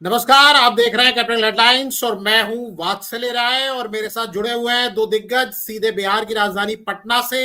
नमस्कार, आप देख रहे हैं कैपिटल हेडलाइंस और मैं हूं वात्सल्य राय और मेरे साथ जुड़े हुए हैं दो दिग्गज सीधे बिहार की राजधानी पटना से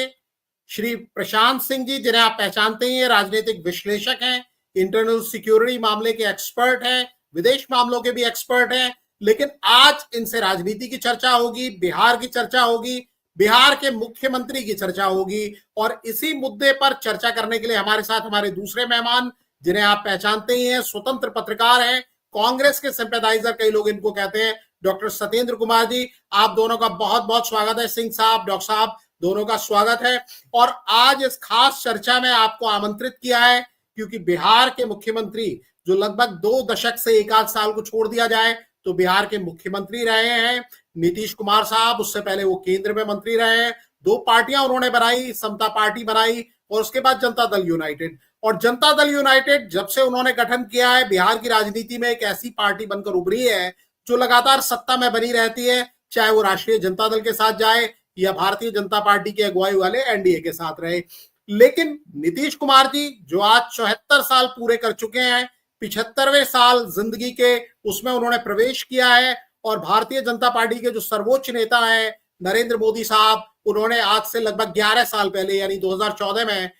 श्री प्रशांत सिंह जी, जिन्हें आप पहचानते ही हैं, राजनीतिक विश्लेषक हैं, इंटरनल सिक्योरिटी मामले के एक्सपर्ट हैं, विदेश मामलों के भी एक्सपर्ट हैं। लेकिन आज इनसे राजनीति की चर्चा होगी, बिहार की चर्चा होगी, बिहार के मुख्यमंत्री की चर्चा होगी और इसी मुद्दे पर चर्चा करने के लिए हमारे साथ हमारे दूसरे मेहमान, जिन्हें आप पहचानते ही हैं, स्वतंत्र पत्रकार हैं, कांग्रेस के सिंपैथाइजर कई लोग इनको कहते हैं, डॉक्टर सत्येंद्र कुमार जी। आप दोनों का बहुत बहुत स्वागत है। सिंह साहब, डॉक्टर साहब, दोनों का स्वागत है। और आज इस खास चर्चा में आपको आमंत्रित किया है क्योंकि बिहार के मुख्यमंत्री, जो लगभग 2 दशक से एक आध साल को छोड़ दिया जाए तो बिहार के मुख्यमंत्री रहे हैं, नीतीश कुमार साहब। उससे पहले वो केंद्र में मंत्री रहे हैं। 2 पार्टियां उन्होंने बनाई, समता पार्टी बनाई और उसके बाद जनता दल यूनाइटेड। और जनता दल यूनाइटेड जब से उन्होंने गठन किया है, बिहार की राजनीति में एक ऐसी पार्टी बनकर उभरी है जो लगातार सत्ता में बनी रहती है, चाहे वो राष्ट्रीय जनता दल के साथ जाए या भारतीय जनता पार्टी की अगुवाई वाले एनडीए के साथ रहे। लेकिन नीतीश कुमार जी, जो आज 74 साल पूरे कर चुके हैं, 75वें साल जिंदगी के उसमें उन्होंने प्रवेश किया है और भारतीय जनता पार्टी के जो सर्वोच्च नेता है नरेंद्र मोदी साहब, उन्होंने आज से लगभग 11 साल पहले यानी 2014 में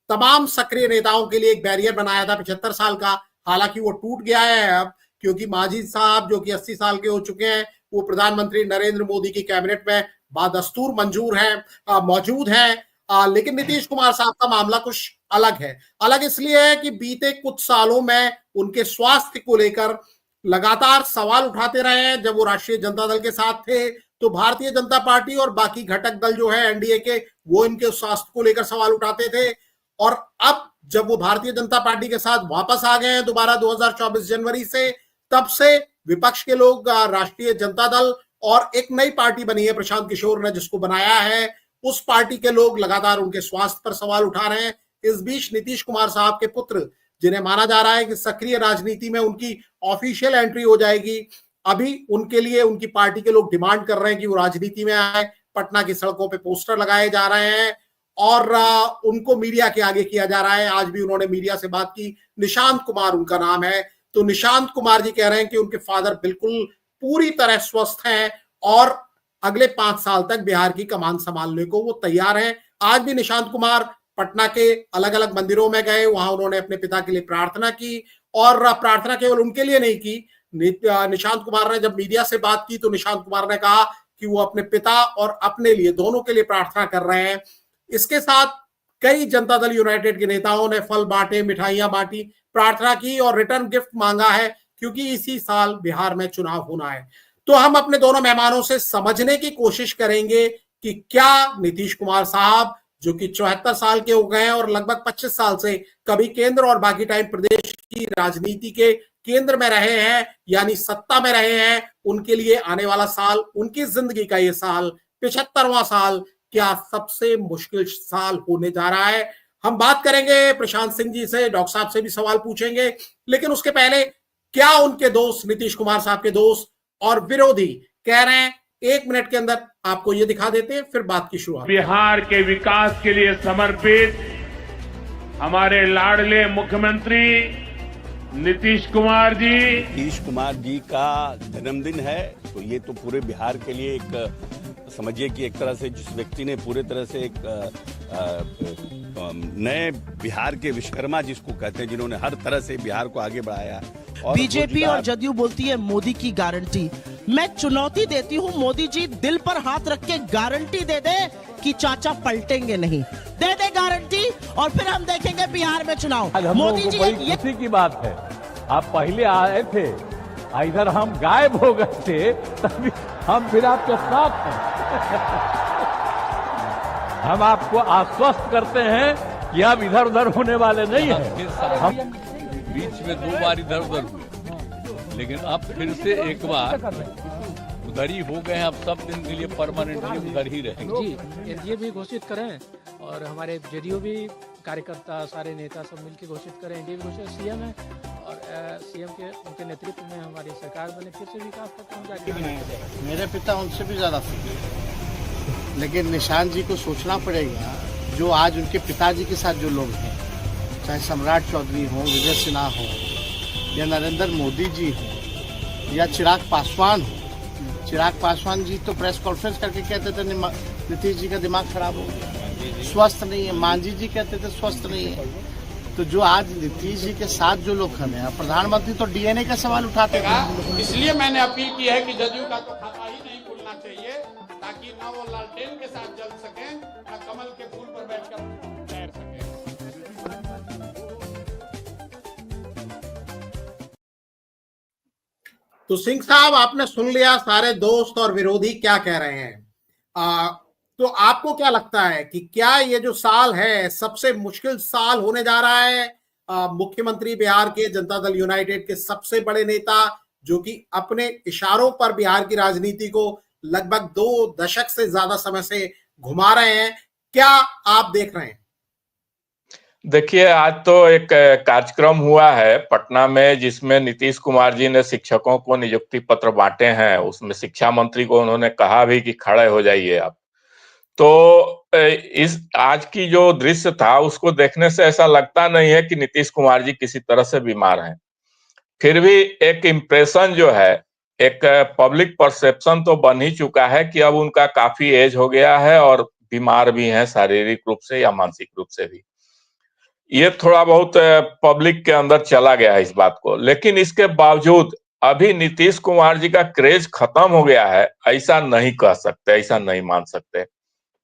तमाम सक्रिय नेताओं के लिए एक बैरियर बनाया था 75 साल का। हालांकि वो टूट गया है अब, क्योंकि मांझी साहब जो कि 80 साल के हो चुके हैं, वो प्रधानमंत्री नरेंद्र मोदी की कैबिनेट में बादस्तूर मौजूद हैं। लेकिन नीतीश कुमार साहब का मामला कुछ अलग है। अलग इसलिए है कि बीते कुछ सालों में उनके स्वास्थ्य को लेकर लगातार सवाल उठाते रहे हैं। जब वो राष्ट्रीय जनता दल के साथ थे तो भारतीय जनता पार्टी और बाकी घटक दल जो है एनडीए के, वो इनके स्वास्थ्य को लेकर सवाल उठाते थे। और अब जब वो भारतीय जनता पार्टी के साथ वापस आ गए हैं दोबारा 2024 जनवरी से, तब से विपक्ष के लोग, राष्ट्रीय जनता दल और एक नई पार्टी बनी है प्रशांत किशोर ने जिसको बनाया है, उस पार्टी के लोग लगातार उनके स्वास्थ्य पर सवाल उठा रहे हैं। इस बीच नीतीश कुमार साहब के पुत्र, जिन्हें माना जा रहा है कि सक्रिय राजनीति में उनकी ऑफिशियल एंट्री हो जाएगी, अभी उनके लिए उनकी पार्टी के लोग डिमांड कर रहे हैं कि वो राजनीति में आए। पटना की सड़कों पे पोस्टर लगाए जा रहे हैं और उनको मीडिया के आगे किया जा रहा है। आज भी उन्होंने मीडिया से बात की। निशांत कुमार उनका नाम है। तो निशांत कुमार जी कह रहे हैं कि उनके फादर बिल्कुल पूरी तरह स्वस्थ हैं और अगले 5 साल तक बिहार की कमान संभालने को वो तैयार हैं। आज भी निशांत कुमार पटना के अलग अलग मंदिरों में गए, वहां उन्होंने अपने पिता के लिए प्रार्थना की और प्रार्थना केवल उनके लिए नहीं की। निशांत कुमार ने जब मीडिया से बात की तो निशांत कुमार ने कहा कि वो अपने पिता और अपने लिए, दोनों के लिए प्रार्थना कर रहे हैं। इसके साथ कई जनता दल यूनाइटेड के नेताओं ने फल बांटे, मिठाइयां बांटी, प्रार्थना की और रिटर्न गिफ्ट मांगा है, क्योंकि इसी साल बिहार में चुनाव होना है। तो हम अपने दोनों मेहमानों से समझने की कोशिश करेंगे कि क्या नीतीश कुमार साहब, जो कि 74 साल के हो गए हैं और लगभग 25 साल से कभी केंद्र और बाकी टाइम प्रदेश की राजनीति के केंद्र में रहे हैं, यानी सत्ता में रहे हैं, उनके लिए आने वाला साल, उनकी जिंदगी का ये साल, 75वां साल, क्या सबसे मुश्किल साल होने जा रहा है। हम बात करेंगे प्रशांत सिंह जी से, डॉक्टर साहब से भी सवाल पूछेंगे। लेकिन उसके पहले, क्या उनके दोस्त, नीतीश कुमार साहब के दोस्त और विरोधी कह रहे हैं, 1 मिनट के अंदर आपको ये दिखा देते हैं, फिर बात की शुरुआत। बिहार के विकास के लिए समर्पित हमारे लाडले मुख्यमंत्री नीतीश कुमार जी का जन्मदिन है, तो ये तो पूरे बिहार के लिए एक, समझिए कि एक तरह से जिस व्यक्ति ने पूरे तरह से एक नए बिहार के विश्वकर्मा जिसको कहते हैं, जिन्होंने हर तरह से बिहार को आगे बढ़ाया। और बीजेपी और जदयू बोलती है मोदी की गारंटी। मैं चुनौती देती हूँ, मोदी जी दिल पर हाथ रख के गारंटी दे दे कि चाचा पलटेंगे नहीं। दे दे गारंटी और फिर हम देखेंगे बिहार में चुनाव। मोदी जी, ये खुशी की बात है, आप पहले आए थे, इधर हम गायब हो गए थे, तभी हम फिर आपके साथ हैं। हम आपको आश्वस्त करते हैं कि अब इधर उधर होने वाले नहीं हैं। हम बीच में 2 बार इधर उधर हुए, लेकिन अब फिर से एक बार उधर ही हो गए हैं। अब सब दिन के लिए परमानेंटली उधर ही रहेंगे। जी, एनडीए भी घोषित करें और हमारे जेडीयू भी कार्यकर्ता, सारे नेता सब मिलकर घोषित करें। एनडीए भी घोषित, सीएम है और सीएम के उनके नेतृत्व में हमारी सरकार बने, फिर से विकास तक पहुँच जाएगी। मेरे पिता उनसे भी ज्यादा सीखे, लेकिन निशांत जी को सोचना पड़ेगा, जो आज उनके पिताजी के साथ जो लोग हैं, चाहे सम्राट चौधरी हो, विजय सिन्हा हो या नरेंद्र मोदी जी हो, या चिराग पासवान हो। चिराग पासवान जी तो प्रेस कॉन्फ्रेंस करके कहते थे नीतीश जी का दिमाग खराब हो गया, स्वस्थ नहीं है। मांझी जी कहते थे स्वस्थ नहीं है। तो जो आज नीतीश जी के साथ जो लोग खड़े हैं, प्रधानमंत्री तो डीएनए का सवाल उठाते थे। इसलिए मैंने अपील की है कि जदयू का तो खाता ही नहीं खुलना चाहिए, ताकि ना वो लालटेन के साथ जल सके, ना कमल के फूल पर बैठकर तैर सके। तो सिंह साहब, आपने सुन लिया सारे दोस्त और विरोधी क्या कह रहे हैं। तो आपको क्या लगता है कि क्या ये जो साल है सबसे मुश्किल साल होने जा रहा है? मुख्यमंत्री बिहार के जनता दल यूनाइटेड के सबसे बड़े नेता, जो कि अपने इशारों पर बिहार की राजनीति को लगभग 2 दशक से ज्यादा समय से घुमा रहे हैं, क्या आप देख रहे हैं? देखिए, आज तो एक कार्यक्रम हुआ है पटना में, जिसमें नीतीश कुमार जी ने शिक्षकों को नियुक्ति पत्र बांटे हैं। उसमें शिक्षा मंत्री को उन्होंने कहा भी कि खड़े हो जाइए आप। तो इस आज की जो दृश्य था उसको देखने से ऐसा लगता नहीं है कि नीतीश कुमार जी किसी तरह से बीमार हैं। फिर भी एक इम्प्रेशन जो है, एक पब्लिक परसेप्शन तो बन ही चुका है कि अब उनका काफी एज हो गया है और बीमार भी हैं, शारीरिक रूप से या मानसिक रूप से भी। ये थोड़ा बहुत पब्लिक के अंदर चला गया है इस बात को। लेकिन इसके बावजूद अभी नीतीश कुमार जी का क्रेज खत्म हो गया है, ऐसा नहीं कह सकते, ऐसा नहीं मान सकते,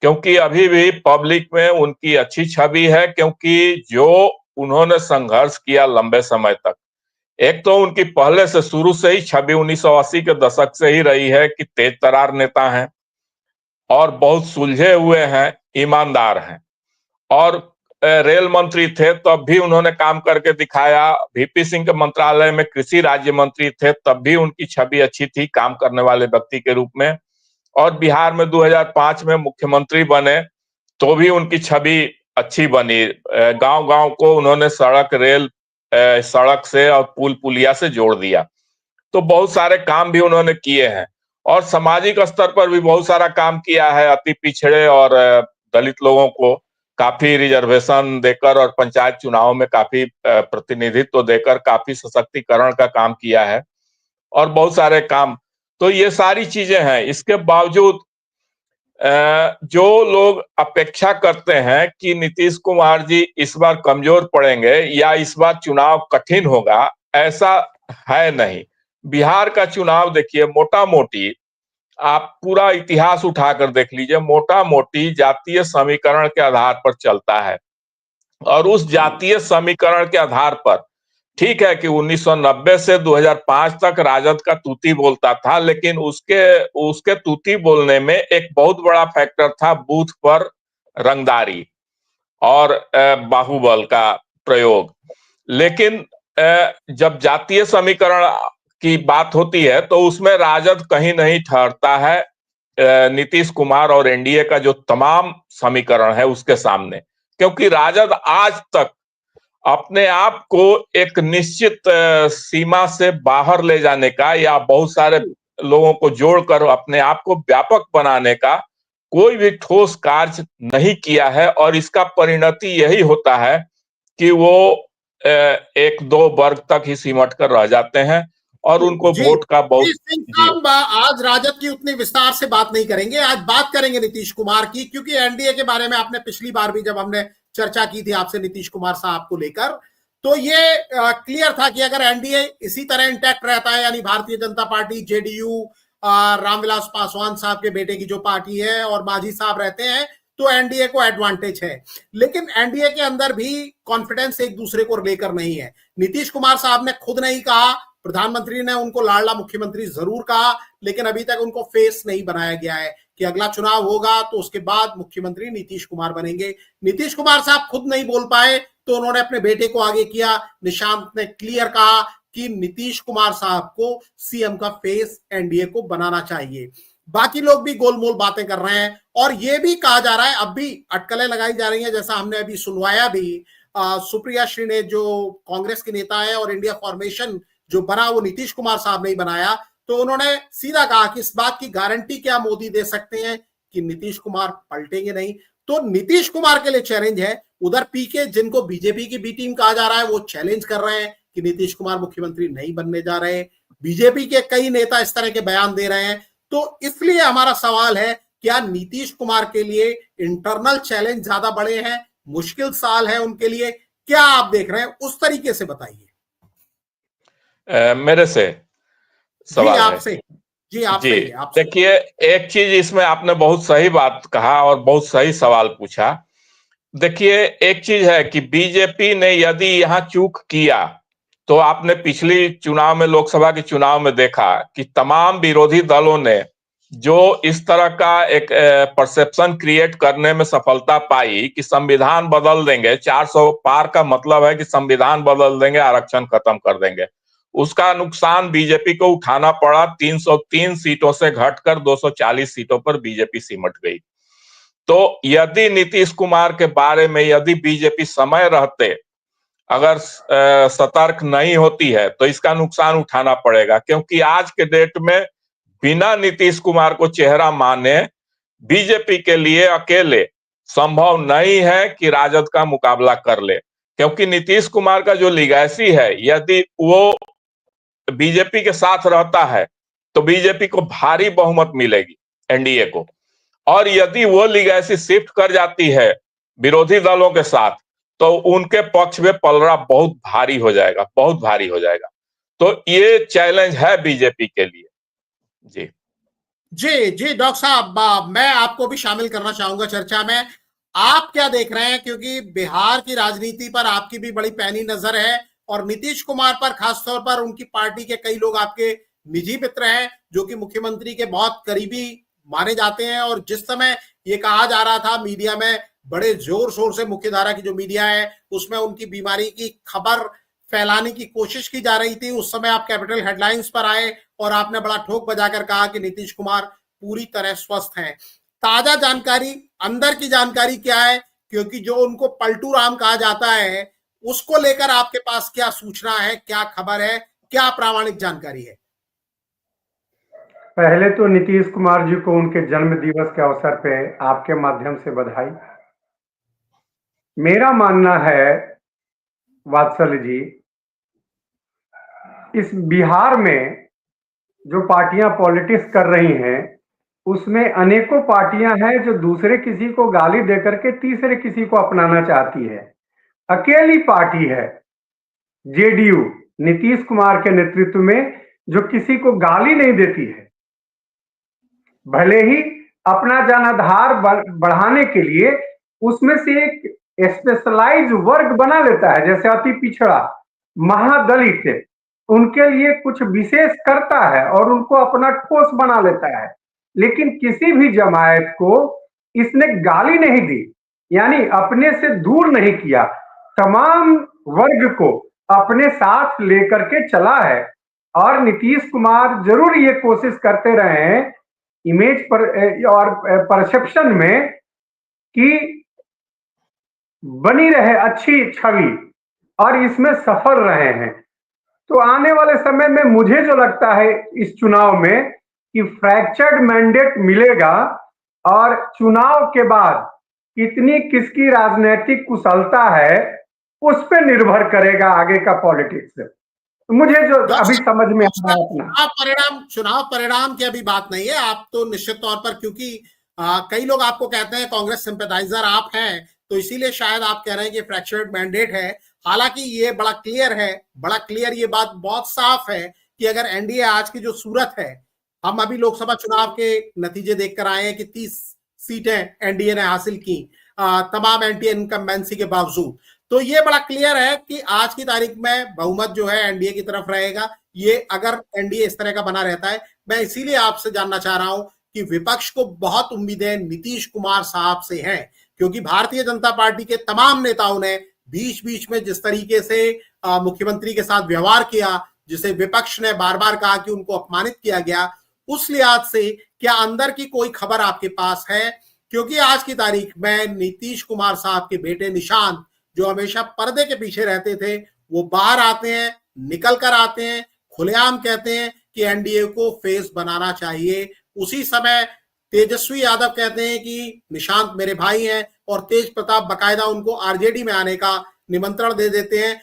क्योंकि अभी भी पब्लिक में उनकी अच्छी छवि है। क्योंकि जो उन्होंने संघर्ष किया लंबे समय तक, एक तो उनकी पहले से शुरू से ही छवि 1980 के दशक से ही रही है कि तेज तरार नेता हैं और बहुत सुलझे हुए हैं, ईमानदार हैं। और रेल मंत्री थे तब भी उन्होंने काम करके दिखाया। वीपी सिंह के मंत्रालय में कृषि राज्य मंत्री थे तब भी उनकी छवि अच्छी थी काम करने वाले व्यक्ति के रूप में। और बिहार में 2005 में मुख्यमंत्री बने तो भी उनकी छवि अच्छी बनी। गांव-गांव को उन्होंने सड़क से और पुल पुलिया से जोड़ दिया। तो बहुत सारे काम भी उन्होंने किए हैं और सामाजिक स्तर पर भी बहुत सारा काम किया है। अति पिछड़े और दलित लोगों को काफी रिजर्वेशन देकर और पंचायत चुनाव में काफी प्रतिनिधित्व देकर काफी सशक्तिकरण का काम किया है और बहुत सारे काम। तो ये सारी चीजें हैं। इसके बावजूद जो लोग अपेक्षा करते हैं कि नीतीश कुमार जी इस बार कमजोर पड़ेंगे या इस बार चुनाव कठिन होगा, ऐसा है नहीं। बिहार का चुनाव देखिए, मोटा मोटी आप पूरा इतिहास उठाकर देख लीजिए, मोटा मोटी जातीय समीकरण के आधार पर चलता है। और उस जातीय समीकरण के आधार पर ठीक है कि 1990 से 2005 तक राजद का तूती बोलता था, लेकिन उसके तूती बोलने में एक बहुत बड़ा फैक्टर था बूथ पर रंगदारी और बाहुबल का प्रयोग। लेकिन जब जातीय समीकरण की बात होती है तो उसमें राजद कहीं नहीं ठहरता है नीतीश कुमार और एनडीए का जो तमाम समीकरण है उसके सामने, क्योंकि राजद आज तक अपने आप को एक निश्चित सीमा से बाहर ले जाने का या बहुत सारे लोगों को जोड़कर अपने आप को व्यापक बनाने का कोई भी ठोस कार्य नहीं किया है। और इसका परिणति यही होता है कि वो 1-2 वर्ग तक ही सिमट कर रह जाते हैं और उनको वोट का बहुत। आज राजद की उतनी विस्तार से बात नहीं करेंगे, आज बात करेंगे नीतीश कुमार की, क्योंकि एनडीए के बारे में आपने पिछली बार भी जब हमने चर्चा की थी आपसे नीतीश कुमार साहब को लेकर, तो ये क्लियर था कि अगर एनडीए इसी तरह इंटैक्ट रहता है, यानी भारतीय जनता पार्टी, जेडीयू, रामविलास पासवान साहब के बेटे की जो पार्टी है और मांझी साहब रहते हैं, तो एनडीए को एडवांटेज है। लेकिन एनडीए के अंदर भी कॉन्फिडेंस एक दूसरे को लेकर नहीं है। नीतीश कुमार साहब ने खुद नहीं कहा, प्रधानमंत्री ने उनको लाडला मुख्यमंत्री जरूर कहा, लेकिन अभी तक उनको फेस नहीं बनाया गया है कि अगला चुनाव होगा तो उसके बाद मुख्यमंत्री नीतीश कुमार बनेंगे। नीतीश कुमार साहब खुद नहीं बोल पाए तो उन्होंने अपने बेटे को आगे किया। निशांत ने क्लियर कहा कि नीतीश कुमार साहब को सीएम का फेस एनडीए को बनाना चाहिए। बाकी लोग भी गोलमोल बातें कर रहे हैं और ये भी कहा जा रहा है, अब भी अटकलें लगाई जा रही हैं, जैसा हमने अभी सुनवाया भी। सुप्रिया श्री जो कांग्रेस के नेता है और इंडिया फॉर्मेशन जो बना वो नीतीश कुमार साहब ने ही बनाया, तो उन्होंने सीधा कहा कि इस बात की गारंटी क्या मोदी दे सकते हैं कि नीतीश कुमार पलटेंगे नहीं। तो नीतीश कुमार के लिए चैलेंज है। उधर पीके, जिनको बीजेपी की बी टीम कहा जा रहा है, वो चैलेंज कर रहे हैं कि नीतीश कुमार मुख्यमंत्री नहीं बनने जा रहे। बीजेपी के कई नेता इस तरह के बयान दे रहे हैं। तो इसलिए हमारा सवाल है, क्या नीतीश कुमार के लिए इंटरनल चैलेंज ज्यादा बड़े हैं, मुश्किल साल है उनके लिए? क्या आप देख रहे हैं, उस तरीके से बताइए। मेरे से सवाल आपसे जी आपसे देखिए, एक चीज इसमें आपने बहुत सही बात कहा और बहुत सही सवाल पूछा। देखिए, एक चीज है कि बीजेपी ने यदि यहां चूक किया तो आपने पिछली चुनाव में, लोकसभा के चुनाव में देखा कि तमाम विरोधी दलों ने जो इस तरह का एक परसेप्शन क्रिएट करने में सफलता पाई कि संविधान बदल देंगे, 400 पार का मतलब है कि संविधान बदल देंगे, आरक्षण खत्म कर देंगे, उसका नुकसान बीजेपी को उठाना पड़ा। 303 सीटों से घटकर 240 सीटों पर बीजेपी सिमट गई। तो यदि नीतीश कुमार के बारे में यदि बीजेपी समय रहते अगर सतर्क नहीं होती है तो इसका नुकसान उठाना पड़ेगा, क्योंकि आज के डेट में बिना नीतीश कुमार को चेहरा माने बीजेपी के लिए अकेले संभव नहीं है कि राजद का मुकाबला कर ले, क्योंकि नीतीश कुमार का जो लीगेसी है, यदि वो बीजेपी के साथ रहता है तो बीजेपी को भारी बहुमत मिलेगी, एनडीए को, और यदि वो लीगेसी शिफ्ट कर जाती है विरोधी दलों के साथ तो उनके पक्ष में पलड़ा बहुत भारी हो जाएगा, बहुत भारी हो जाएगा। तो ये चैलेंज है बीजेपी के लिए। जी जी डॉक्टर साहब, मैं आपको भी शामिल करना चाहूंगा चर्चा में। आप क्या देख रहे हैं, क्योंकि बिहार की राजनीति पर आपकी भी बड़ी पैनी नजर है और नीतीश कुमार पर खासतौर पर उनकी पार्टी के कई लोग आपके निजी मित्र हैं जो कि मुख्यमंत्री के बहुत करीबी माने जाते हैं। और जिस समय ये कहा जा रहा था मीडिया में, बड़े जोर शोर से मुख्यधारा की जो मीडिया है उसमें उनकी बीमारी की खबर फैलाने की कोशिश की जा रही थी, उस समय आप कैपिटल हेडलाइंस पर आए और आपने बड़ा ठोक बजाकर कहा कि नीतीश कुमार पूरी तरह स्वस्थ हैं। ताजा जानकारी, अंदर की जानकारी क्या है, क्योंकि जो उनको पलटू राम कहा जाता है उसको लेकर आपके पास क्या सूचना है, क्या खबर है, क्या प्रामाणिक जानकारी है? पहले तो नीतीश कुमार जी को उनके जन्म दिवस के अवसर पे आपके माध्यम से बधाई। मेरा मानना है वात्सल जी, इस बिहार में जो पार्टियां पॉलिटिक्स कर रही हैं उसमें अनेकों पार्टियां हैं जो दूसरे किसी को गाली देकर के तीसरे किसी को अपनाना चाहती है। अकेली पार्टी है जेडीयू नीतीश कुमार के नेतृत्व में जो किसी को गाली नहीं देती है, भले ही अपना जनाधार बढ़ाने के लिए उसमें से एक स्पेशलाइज वर्ग बना लेता है, जैसे अति पिछड़ा, महादलित, उनके लिए कुछ विशेष करता है और उनको अपना ठोस बना लेता है। लेकिन किसी भी जमायत को इसने गाली नहीं दी, यानी अपने से दूर नहीं किया, तमाम वर्ग को अपने साथ लेकर के चला है। और नीतीश कुमार जरूर ये कोशिश करते रहे हैं इमेज पर और परसेप्शन में कि बनी रहे अच्छी छवि, और इसमें सफल रहे हैं। तो आने वाले समय में मुझे जो लगता है इस चुनाव में कि फ्रैक्चर्ड मैंडेट मिलेगा और चुनाव के बाद कितनी किसकी राजनीतिक कुशलता है उस पर निर्भर करेगा आगे का पॉलिटिक्स। मुझे जो अभी समझ में आ रहा है, चुनाव परिणाम की अभी बात नहीं है। आप तो निश्चित तौर पर, क्योंकि कई लोग आपको कहते हैं कांग्रेस सिंपैथाइजर आप हैं, तो इसीलिए शायद आप कह रहे हैं कि फ्रैक्चर्ड मैंडेट है। हालांकि ये बड़ा क्लियर है, बड़ा क्लियर, ये बात बहुत साफ है कि अगर एनडीए आज की जो सूरत है, हम अभी लोकसभा चुनाव के नतीजे देखकर आए हैं कि 30 सीटें एनडीए ने हासिल की तमाम एंटी इनकम्बेंसी के बावजूद, तो ये बड़ा क्लियर है कि आज की तारीख में बहुमत जो है एनडीए की तरफ रहेगा। ये अगर एनडीए इस तरह का बना रहता है, मैं इसीलिए आपसे जानना चाह रहा हूं कि विपक्ष को बहुत उम्मीदें नीतीश कुमार साहब से हैं, क्योंकि भारतीय जनता पार्टी के तमाम नेताओं ने बीच बीच में जिस तरीके से मुख्यमंत्री के साथ व्यवहार किया, जिसे विपक्ष ने बार बार कहा कि उनको अपमानित किया गया, उस लिहाज से क्या अंदर की कोई खबर आपके पास है? क्योंकि आज की तारीख में नीतीश कुमार साहब के बेटे निशांत, जो हमेशा पर्दे के पीछे रहते थे, वो बाहर आते हैं, निकल कर आते हैं, खुलेआम कहते हैं कि एनडीए को फेस बनाना चाहिए। उसी समय तेजस्वी यादव कहते हैं कि निशांत मेरे भाई हैं, और तेज प्रताप बकायदा उनको आरजेडी में आने का निमंत्रण दे देते हैं।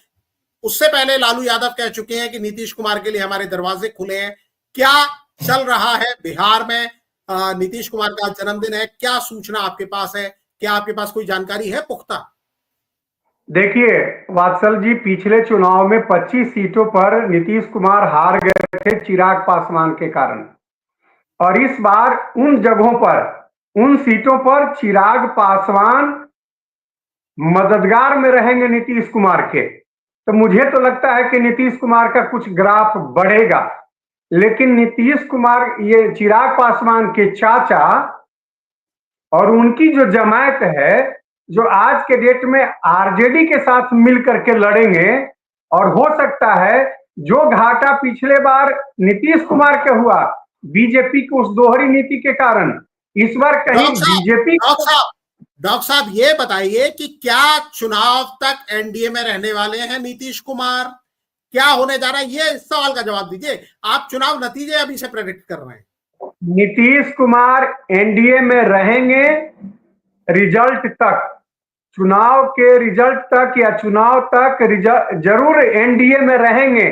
उससे पहले लालू यादव कह चुके हैं कि नीतीश कुमार के लिए हमारे दरवाजे खुले हैं। क्या चल रहा है बिहार में? नीतीश कुमार का जन्मदिन है, क्या सूचना आपके पास है? क्या आपके पास कोई जानकारी है पुख्ता? देखिए वात्सल जी, पिछले चुनाव में 25 सीटों पर नीतीश कुमार हार गए थे चिराग पासवान के कारण, और इस बार उन जगहों पर, उन सीटों पर चिराग पासवान मददगार में रहेंगे नीतीश कुमार के। तो मुझे तो लगता है कि नीतीश कुमार का कुछ ग्राफ बढ़ेगा, लेकिन नीतीश कुमार, ये चिराग पासवान के चाचा और उनकी जो जमात है, जो आज के डेट में आरजेडी के साथ मिलकर के लड़ेंगे, और हो सकता है जो घाटा पिछले बार नीतीश कुमार के हुआ बीजेपी की उस दोहरी नीति के कारण, इस बार कहीं बीजेपी। डॉक्टर साहब ये बताइए कि क्या चुनाव तक एनडीए में रहने वाले हैं नीतीश कुमार? क्या होने जा रहा है, ये इस सवाल का जवाब दीजिए। आप चुनाव नतीजे अभी से प्रेडिक्ट कर रहे हैं। नीतीश कुमार एनडीए में रहेंगे रिजल्ट तक, चुनाव के रिजल्ट तक या चुनाव तक जरूर एनडीए में रहेंगे।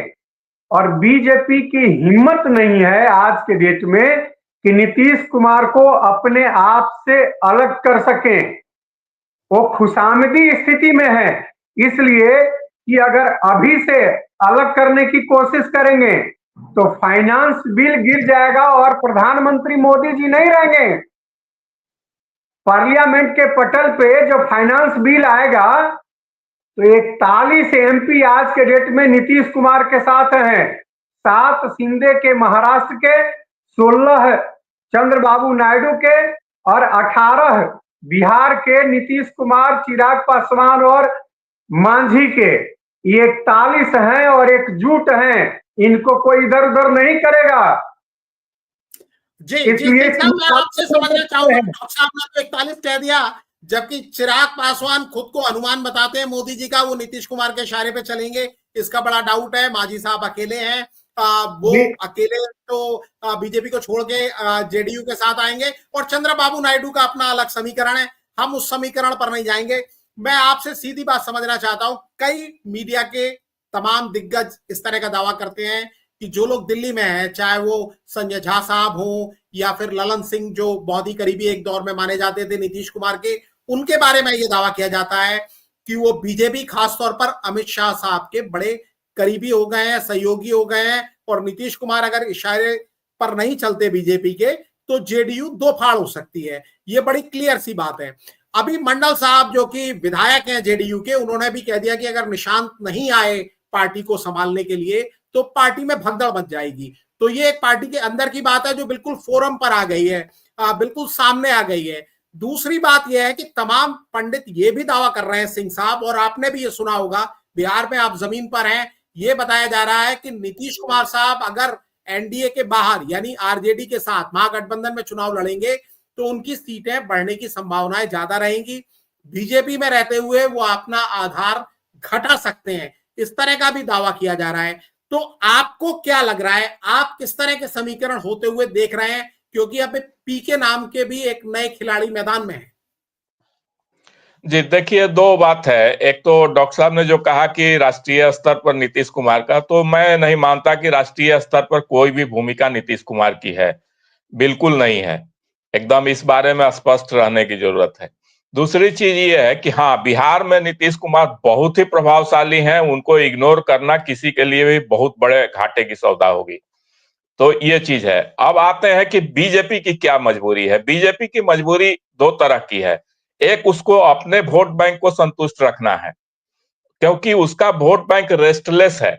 और बीजेपी की हिम्मत नहीं है आज के डेट में कि नीतीश कुमार को अपने आप से अलग कर सकें। वो खुशामदी स्थिति में है, इसलिए कि अगर अभी से अलग करने की कोशिश करेंगे तो फाइनेंस बिल गिर जाएगा और प्रधानमंत्री मोदी जी नहीं रहेंगे। पार्लियामेंट के पटल पे जो फाइनेंस बिल आएगा तो 41 एमपी आज के डेट में नीतीश कुमार के साथ हैं, 7 शिंदे के महाराष्ट्र के, 16 चंद्रबाबु नायडू के और 18 बिहार के नीतीश कुमार, चिराग पासवान और मांझी के। ये 41 हैं और एकजुट हैं, इनको कोई इधर उधर नहीं करेगा। जी मैं आपसे समझना चाहूंगा, डॉक्टर साहब ने तो 41 कह दिया, जबकि चिराग पासवान खुद को अनुमान बताते हैं मोदी जी का वो नीतीश कुमार के इशारे पे चलेंगे, इसका बड़ा डाउट है। मांझी साहब अकेले हैं, वो अकेले तो बीजेपी को छोड़ के जेडीयू के साथ आएंगे, और चंद्रबाबू नायडू का अपना अलग समीकरण है, हम उस समीकरण पर नहीं जाएंगे। मैं आपसे सीधी बात समझना चाहता हूं, कई मीडिया के तमाम दिग्गज इस तरह का दावा करते हैं कि जो लोग दिल्ली में हैं, चाहे वो संजय झा साहब हो या फिर ललन सिंह जो बहुत ही करीबी एक दौर में माने जाते थे नीतीश कुमार के, उनके बारे में ये दावा किया जाता है कि वो बीजेपी खासतौर पर अमित शाह साहब के बड़े करीबी हो गए हैं, सहयोगी हो गए हैं, और नीतीश कुमार अगर इशारे पर नहीं चलते बीजेपी के तो जेडीयू दो फाड़ हो सकती है। ये बड़ी क्लियर सी बात है। अभी मंडल साहब जो कि विधायक हैं जेडीयू के, उन्होंने भी कह दिया कि अगर निशांत नहीं आए पार्टी को संभालने के लिए तो पार्टी में भगदड़ मच जाएगी। तो ये एक पार्टी के अंदर की बात है जो बिल्कुल फोरम पर आ गई है, बिल्कुल सामने आ गई है। दूसरी बात यह है कि तमाम पंडित ये भी दावा कर रहे हैं, सिंह साहब, और आपने भी ये सुना होगा, बिहार में आप जमीन पर हैं, ये बताया जा रहा है कि नीतीश कुमार साहब अगर एनडीए के बाहर यानी आरजेडी के साथ महागठबंधन में चुनाव लड़ेंगे तो उनकी सीटें बढ़ने की संभावनाएं ज्यादा रहेंगी। बीजेपी में रहते हुए वो अपना आधार घटा सकते हैं, इस तरह का भी दावा किया जा रहा है। तो आपको क्या लग रहा है, आप किस तरह के समीकरण होते हुए देख रहे हैं, क्योंकि अब पीके नाम के भी एक नए खिलाड़ी मैदान में है? जी देखिए, दो बात है। एक तो डॉक्टर साहब ने जो कहा कि राष्ट्रीय स्तर पर नीतीश कुमार का, तो मैं नहीं मानता कि राष्ट्रीय स्तर पर कोई भी भूमिका नीतीश कुमार की है, बिल्कुल नहीं है। एकदम इस बारे में स्पष्ट रहने की जरूरत है। दूसरी चीज ये है कि हाँ, बिहार में नीतीश कुमार बहुत ही प्रभावशाली हैं, उनको इग्नोर करना किसी के लिए भी बहुत बड़े घाटे की सौदा होगी। तो ये चीज है। अब आते हैं कि बीजेपी की क्या मजबूरी है। बीजेपी की मजबूरी दो तरह की है। एक, उसको अपने वोट बैंक को संतुष्ट रखना है, क्योंकि उसका वोट बैंक रेस्टलेस है।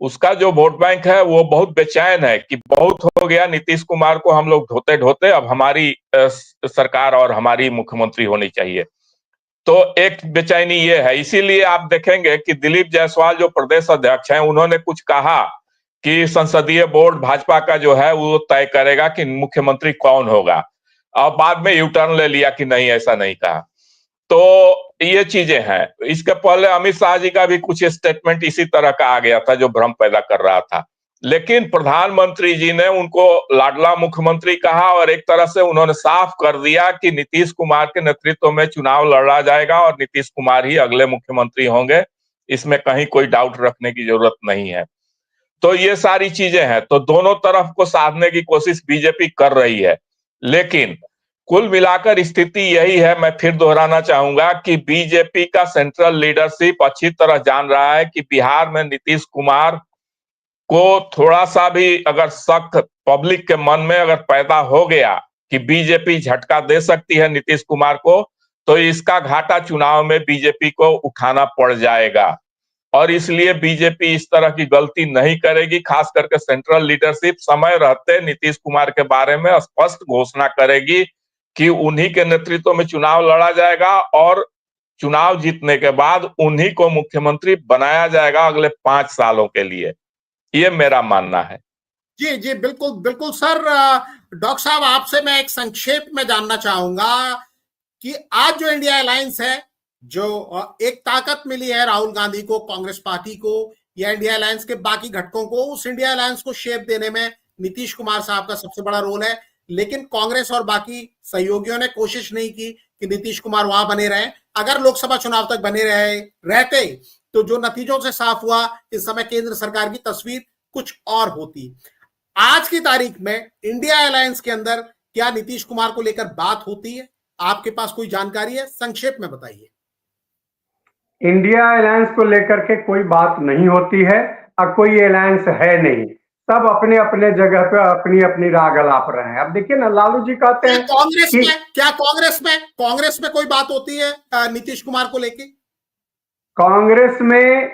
उसका जो वोट बैंक है वो बहुत बेचैन है कि बहुत हो गया नीतीश कुमार को हम लोग ढोते ढोते, अब हमारी सरकार और हमारी मुख्यमंत्री होनी चाहिए। तो एक बेचैनी ये है। इसीलिए आप देखेंगे कि दिलीप जायसवाल जो प्रदेश अध्यक्ष हैं, उन्होंने कुछ कहा कि संसदीय बोर्ड भाजपा का जो है वो तय करेगा कि मुख्यमंत्री कौन होगा, और बाद में यू टर्न ले लिया कि नहीं, ऐसा नहीं कहा। तो ये चीजें हैं। इसके पहले अमित शाह जी का भी कुछ स्टेटमेंट इसी तरह का आ गया था जो भ्रम पैदा कर रहा था, लेकिन प्रधानमंत्री जी ने उनको लाडला मुख्यमंत्री कहा और एक तरह से उन्होंने साफ कर दिया कि नीतीश कुमार के नेतृत्व में चुनाव लड़ा जाएगा और नीतीश कुमार ही अगले मुख्यमंत्री होंगे। इसमें कहीं कोई डाउट रखने की जरूरत नहीं है। तो ये सारी चीजें हैं, तो दोनों तरफ को साधने की कोशिश बीजेपी कर रही है, लेकिन कुल मिलाकर स्थिति यही है, मैं फिर दोहराना चाहूंगा कि बीजेपी का सेंट्रल लीडरशिप अच्छी तरह जान रहा है कि बिहार में नीतीश कुमार को थोड़ा सा भी अगर शक पब्लिक के मन में अगर पैदा हो गया कि बीजेपी झटका दे सकती है नीतीश कुमार को, तो इसका घाटा चुनाव में बीजेपी को उठाना पड़ जाएगा। और इसलिए बीजेपी इस तरह की गलती नहीं करेगी, खास करके सेंट्रल लीडरशिप समय रहते नीतीश कुमार के बारे में स्पष्ट घोषणा करेगी कि उन्हीं के नेतृत्व में चुनाव लड़ा जाएगा और चुनाव जीतने के बाद उन्हीं को मुख्यमंत्री बनाया जाएगा अगले 5 सालों के लिए। ये मेरा मानना है। जी जी, बिल्कुल बिल्कुल सर। डॉक्टर साहब, आपसे मैं एक संक्षेप में जानना चाहूंगा कि आज जो इंडिया अलायंस है, जो एक ताकत मिली है राहुल गांधी को, कांग्रेस पार्टी को या इंडिया अलायंस के बाकी घटकों को, उस इंडिया अलायंस को शेप देने में नीतीश कुमार साहब का सबसे बड़ा रोल है। लेकिन कांग्रेस और बाकी सहयोगियों ने कोशिश नहीं की कि नीतीश कुमार वहां बने रहे। अगर लोकसभा चुनाव तक बने रहते तो जो नतीजों से साफ हुआ, इस समय केंद्र सरकार की तस्वीर कुछ और होती। आज की तारीख में इंडिया अलायंस के अंदर क्या नीतीश कुमार को लेकर बात होती है? आपके पास कोई जानकारी है? संक्षेप में बताइए। इंडिया अलायंस को लेकर के कोई बात नहीं होती है और कोई अलायंस है नहीं। सब अपने अपने जगह पे अपनी अपनी राग अलाप रहे हैं। अब देखिए ना, लालू जी कहते हैं कांग्रेस में कोई बात होती है नीतीश कुमार को लेके? कांग्रेस में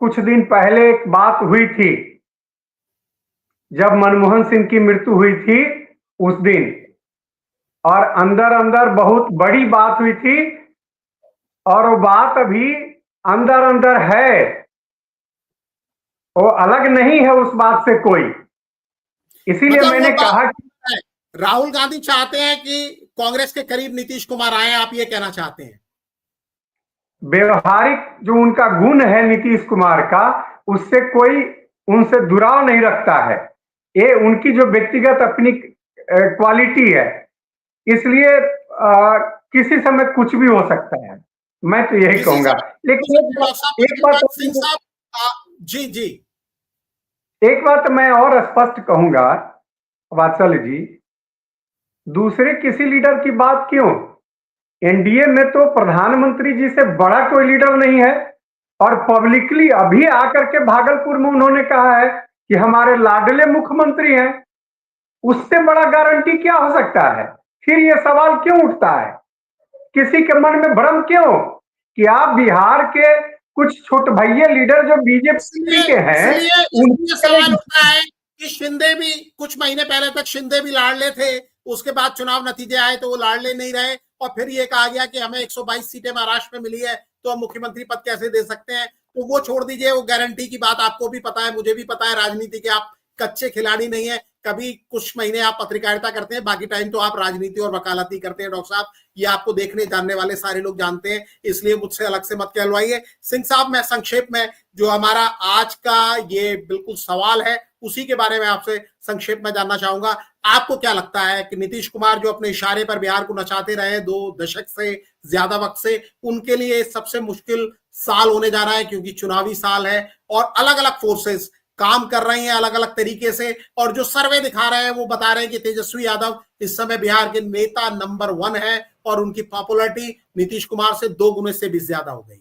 कुछ दिन पहले एक बात हुई थी, जब मनमोहन सिंह की मृत्यु हुई थी उस दिन, और अंदर अंदर बहुत बड़ी बात हुई थी और वो बात अभी अंदर अंदर है, वो अलग नहीं है उस बात से कोई। इसीलिए मतलब मैंने कहा कि राहुल गांधी चाहते हैं कि कांग्रेस के करीब नीतीश कुमार आए, आप ये कहना चाहते हैं? व्यवहारिक जो उनका गुण है नीतीश कुमार का, उससे कोई उनसे दुराव नहीं रखता है। ये उनकी जो व्यक्तिगत अपनी क्वालिटी है, इसलिए किसी समय कुछ भी हो सकता है, मैं तो यही कहूंगा। लेकिन एक बात जी जी, एक बात मैं और स्पष्ट कहूंगा वात्सल्य जी, दूसरे किसी लीडर की बात क्यों, एनडीए में तो प्रधानमंत्री जी से बड़ा कोई लीडर नहीं है। और पब्लिकली अभी आकर के भागलपुर में उन्होंने कहा है कि हमारे लाडले मुख्यमंत्री हैं। उससे बड़ा गारंटी क्या हो सकता है? फिर ये सवाल क्यों उठता है, किसी के मन में भ्रम क्यों कि आप बिहार के कुछ छोटे भैया लीडर जो बीजेपी के हैं, उनके सवाल उठता है कि शिंदे भी कुछ महीने पहले तक शिंदे भी लाडले थे, उसके बाद चुनाव नतीजे आए तो वो लाडले नहीं रहे, और फिर ये कहा गया कि हमें 122 सीटें महाराष्ट्र में मिली है तो हम मुख्यमंत्री पद कैसे दे सकते हैं। तो वो छोड़ दीजिए, वो गारंटी की बात आपको भी पता है, मुझे भी पता है, राजनीति के आप कच्चे खिलाड़ी नहीं है। कभी कुछ महीने आप पत्रकारिता करते हैं, बाकी टाइम तो आप राजनीति और वकालती करते हैं। डॉक्टर साहब, ये आपको देखने जानने वाले सारे लोग जानते हैं, इसलिए मुझसे अलग से मत कहलवाइए। सिंह साहब, मैं संक्षेप में जो हमारा आज का ये बिल्कुल सवाल है उसी के बारे में आपसे संक्षेप में जानना चाहूंगा। आपको क्या लगता है कि नीतीश कुमार जो अपने इशारे पर बिहार को नचाते रहे 2 दशक से ज्यादा वक्त से, उनके लिए सबसे मुश्किल साल होने जा रहा है, क्योंकि चुनावी साल है और अलग अलग फोर्सेस काम कर रही हैं अलग अलग तरीके से, और जो सर्वे दिखा रहे हैं वो बता रहे हैं कि तेजस्वी यादव इस समय बिहार के नेता नंबर 1 है और उनकी पॉपुलैरिटी नीतीश कुमार से 2 गुने से भी ज्यादा हो गई है।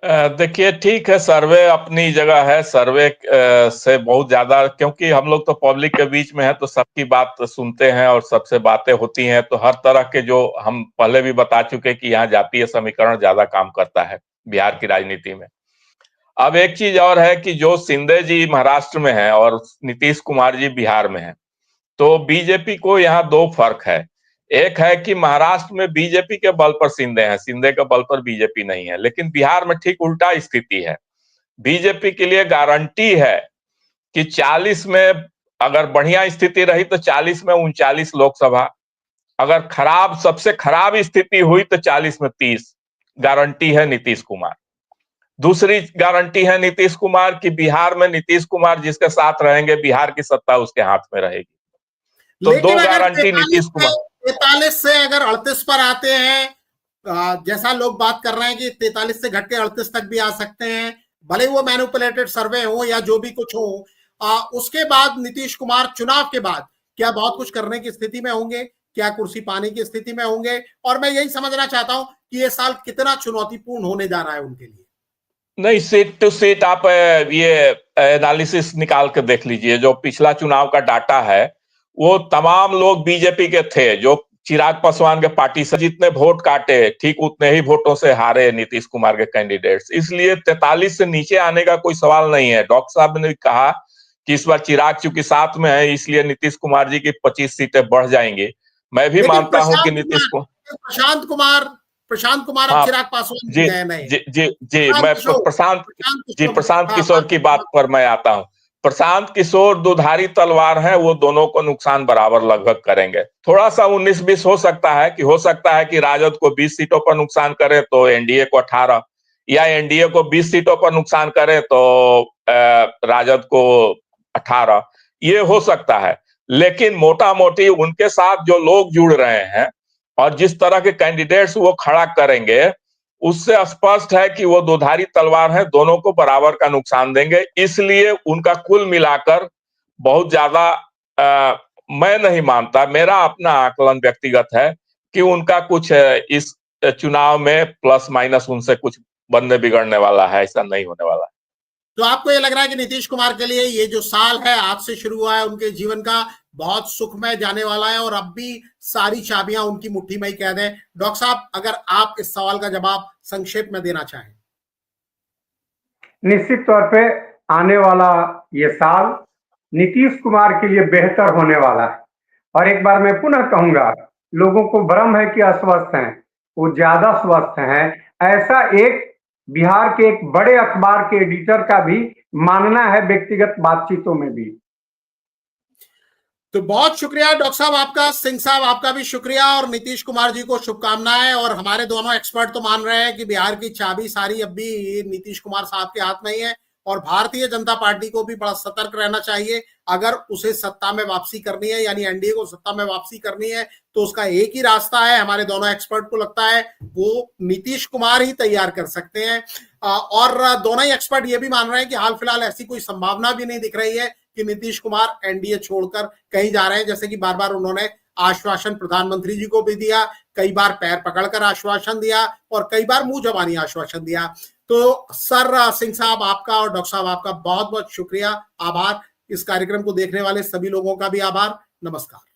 देखिए, ठीक है, सर्वे अपनी जगह है, सर्वे से बहुत ज्यादा, क्योंकि हम लोग तो पब्लिक के बीच में है तो सबकी बात सुनते हैं और सबसे बातें होती हैं, तो हर तरह के जो हम पहले भी बता चुके कि यहाँ जातीय समीकरण ज्यादा काम करता है बिहार की राजनीति में। अब एक चीज और है कि जो शिंदे जी महाराष्ट्र में है और नीतीश कुमार जी बिहार में है, तो बीजेपी को यहाँ 2 फर्क है। एक है कि महाराष्ट्र में बीजेपी के बल पर शिंदे हैं, शिंदे के बल पर बीजेपी नहीं है, लेकिन बिहार में ठीक उल्टा स्थिति है। बीजेपी के लिए गारंटी है कि 40 में अगर बढ़िया स्थिति रही तो 40 में 39 लोकसभा, अगर खराब सबसे खराब स्थिति हुई तो 40 में 30, गारंटी है नीतीश कुमार। दूसरी गारंटी है नीतीश कुमार की बिहार में नीतीश कुमार जिसके साथ रहेंगे बिहार की सत्ता उसके हाथ में रहेगी। तो 2 गारंटी नीतीश कुमार। 43 से अगर 38 पर आते हैं जैसा लोग बात कर रहे हैं कि 43 से घट के 38 तक भी आ सकते हैं, भले वो मैनिपुलेटेड सर्वे हो या जो भी कुछ हो, उसके बाद नीतीश कुमार चुनाव के बाद क्या बहुत कुछ करने की स्थिति में होंगे, क्या कुर्सी पाने की स्थिति में होंगे? और मैं यही समझना चाहता हूं कि ये साल कितना चुनौतीपूर्ण होने जा रहा है उनके लिए। नहीं, सीट टू सीट आप ये एनालिसिस निकाल के देख लीजिए। जो पिछला चुनाव का डाटा है वो तमाम लोग बीजेपी के थे, जो चिराग पासवान के पार्टी से जितने वोट काटे ठीक उतने ही वोटों से हारे नीतीश कुमार के कैंडिडेट्स। इसलिए 43 से नीचे आने का कोई सवाल नहीं है। डॉक्टर साहब ने कहा कि इस बार चिराग चूंकि साथ में है इसलिए नीतीश कुमार जी की 25 सीटें बढ़ जाएंगी। मैं भी मानता हूं कि नीतीश कुमार प्रशांत कुमार अब चिराग पासवान जी मैं प्रशांत किशोर की बात पर मैं आता हूं। प्रशांत किशोर दुधारी तलवार है, वो दोनों को नुकसान बराबर लगभग करेंगे। थोड़ा सा 19-20 हो सकता है कि राजद को 20 सीटों पर नुकसान करे तो एनडीए को 18, या एनडीए को 20 सीटों पर नुकसान करे तो राजद को 18, ये हो सकता है। लेकिन मोटा मोटी उनके साथ जो लोग जुड़ रहे हैं और जिस तरह के कैंडिडेट्स वो खड़ा करेंगे उससे स्पष्ट है कि वो दुधारी तलवार है, दोनों को बराबर का नुकसान देंगे। इसलिए उनका कुल मिलाकर बहुत ज्यादा मैं नहीं मानता, मेरा अपना आकलन व्यक्तिगत है कि उनका कुछ इस चुनाव में प्लस माइनस उनसे कुछ बनने बिगड़ने वाला है, ऐसा नहीं होने वाला है। तो आपको ये लग रहा है कि नीतीश कुमार के लिए ये जो साल है आज से शुरू हुआ है उनके जीवन का बहुत सुखमय जाने वाला है और अब भी सारी चाबियां उनकी मुट्ठी में ही कैद है? डॉक्टर साहब, अगर आप इस सवाल का जवाब संक्षेप में देना चाहें। निश्चित तौर पे आने वाला ये साल नीतीश कुमार के लिए बेहतर होने वाला है। और एक बार मैं पुनः कहूंगा, लोगों को भ्रम है कि अस्वस्थ हैं, वो ज्यादा स्वस्थ हैं, ऐसा एक बिहार के एक बड़े अखबार के एडिटर का भी मानना है व्यक्तिगत बातचीतों में भी। तो बहुत शुक्रिया डॉक्टर साहब आपका, सिंह साहब आपका भी शुक्रिया, और नीतीश कुमार जी को शुभकामनाएं। और हमारे दोनों एक्सपर्ट तो मान रहे हैं कि बिहार की चाबी सारी अब भी नीतीश कुमार साहब के हाथ में ही है और भारतीय जनता पार्टी को भी बड़ा सतर्क रहना चाहिए। अगर उसे सत्ता में वापसी करनी है, यानी एनडीए को सत्ता में वापसी करनी है, तो उसका एक ही रास्ता है, हमारे दोनों एक्सपर्ट को लगता है वो नीतीश कुमार ही तैयार कर सकते हैं। और दोनों ही एक्सपर्ट ये भी मान रहे हैं कि हाल फिलहाल ऐसी कोई संभावना भी नहीं दिख रही है कि नीतीश कुमार एनडीए छोड़कर कहीं जा रहे हैं, जैसे कि बार बार उन्होंने आश्वासन प्रधानमंत्री जी को भी दिया, कई बार पैर पकड़कर आश्वासन दिया और कई बार मुंह जबानी आश्वासन दिया। तो सर सिंह साहब आपका और डॉक्टर साहब आपका बहुत बहुत शुक्रिया, आभार। इस कार्यक्रम को देखने वाले सभी लोगों का भी आभार। नमस्कार।